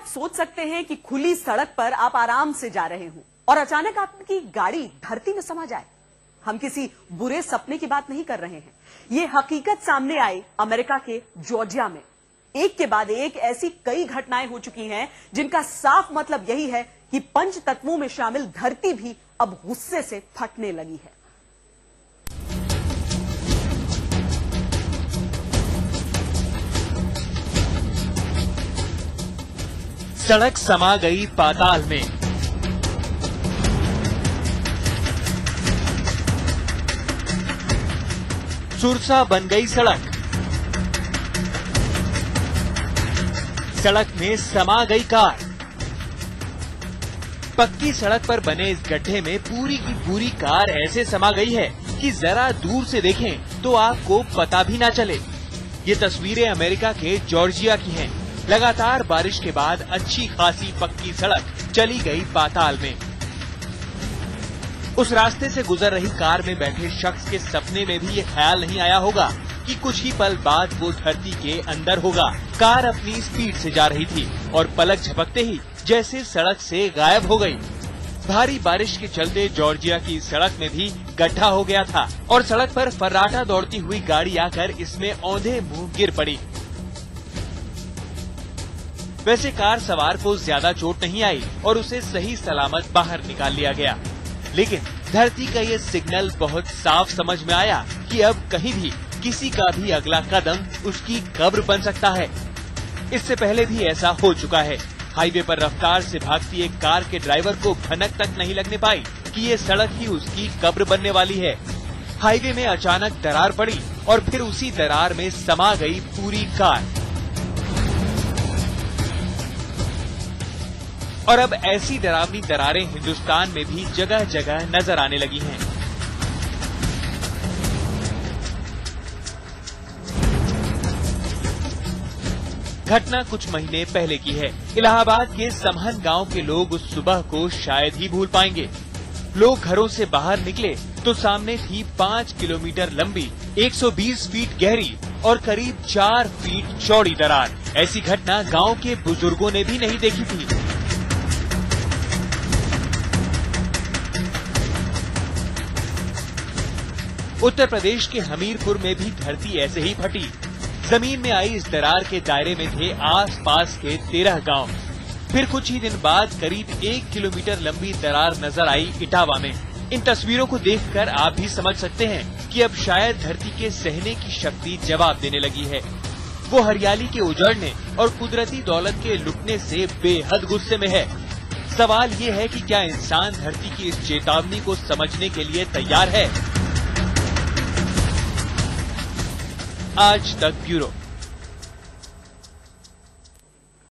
आप सोच सकते हैं कि खुली सड़क पर आप आराम से जा रहे हो और अचानक आपकी गाड़ी धरती में समा जाए। हम किसी बुरे सपने की बात नहीं कर रहे हैं। ये हकीकत सामने आई अमेरिका के जॉर्जिया में। एक के बाद एक ऐसी कई घटनाएं हो चुकी हैं जिनका साफ मतलब यही है कि पंच तत्वों में शामिल धरती भी अब गुस्से से फटने लगी है। सड़क समा गई पाताल में। सुरसा बन गई सड़क। सड़क में समा गई कार। पक्की सड़क पर बने इस गड्ढे में पूरी की पूरी कार ऐसे समा गई है कि जरा दूर से देखें तो आपको पता भी ना चले। ये तस्वीरें अमेरिका के जॉर्जिया की हैं। लगातार बारिश के बाद अच्छी खासी पक्की सड़क चली गई पाताल में। उस रास्ते से गुजर रही कार में बैठे शख्स के सपने में भी ये ख्याल नहीं आया होगा कि कुछ ही पल बाद वो धरती के अंदर होगा। कार अपनी स्पीड से जा रही थी और पलक झपकते ही जैसे सड़क से गायब हो गई। भारी बारिश के चलते जॉर्जिया की सड़क में भी गड्ढा हो गया था और सड़क पर फर्राटा दौड़ती हुई गाड़ी आकर इसमें औंधे मुंह गिर पड़ी। वैसे कार सवार को ज्यादा चोट नहीं आई और उसे सही सलामत बाहर निकाल लिया गया, लेकिन धरती का ये सिग्नल बहुत साफ समझ में आया कि अब कहीं भी किसी का भी अगला कदम उसकी कब्र बन सकता है। इससे पहले भी ऐसा हो चुका है। हाईवे पर रफ्तार से भागती एक कार के ड्राइवर को भनक तक नहीं लगने पाई कि ये सड़क ही उसकी कब्र बनने वाली है। हाईवे में अचानक दरार पड़ी और फिर उसी दरार में समा गई पूरी कार। और अब ऐसी डरावनी दरारें हिंदुस्तान में भी जगह जगह नजर आने लगी हैं। घटना कुछ महीने पहले की है। इलाहाबाद के समहन गांव के लोग उस सुबह को शायद ही भूल पाएंगे। लोग घरों से बाहर निकले तो सामने थी 5 किलोमीटर लंबी, 120 फीट गहरी और करीब 4 फीट चौड़ी दरार। ऐसी घटना गांव के बुजुर्गों ने भी नहीं देखी थी। उत्तर प्रदेश के हमीरपुर में भी धरती ऐसे ही फटी। जमीन में आई इस दरार के दायरे में थे आसपास के 13 गांव। फिर कुछ ही दिन बाद करीब 1 किलोमीटर लंबी दरार नजर आई इटावा में। इन तस्वीरों को देखकर आप भी समझ सकते हैं कि अब शायद धरती के सहने की शक्ति जवाब देने लगी है। वो हरियाली के उजड़ने और कुदरती दौलत के लुटने से बेहद गुस्से में है। सवाल ये है कि क्या इंसान धरती की इस चेतावनी को समझने के लिए तैयार है? आज तक ब्यूरो।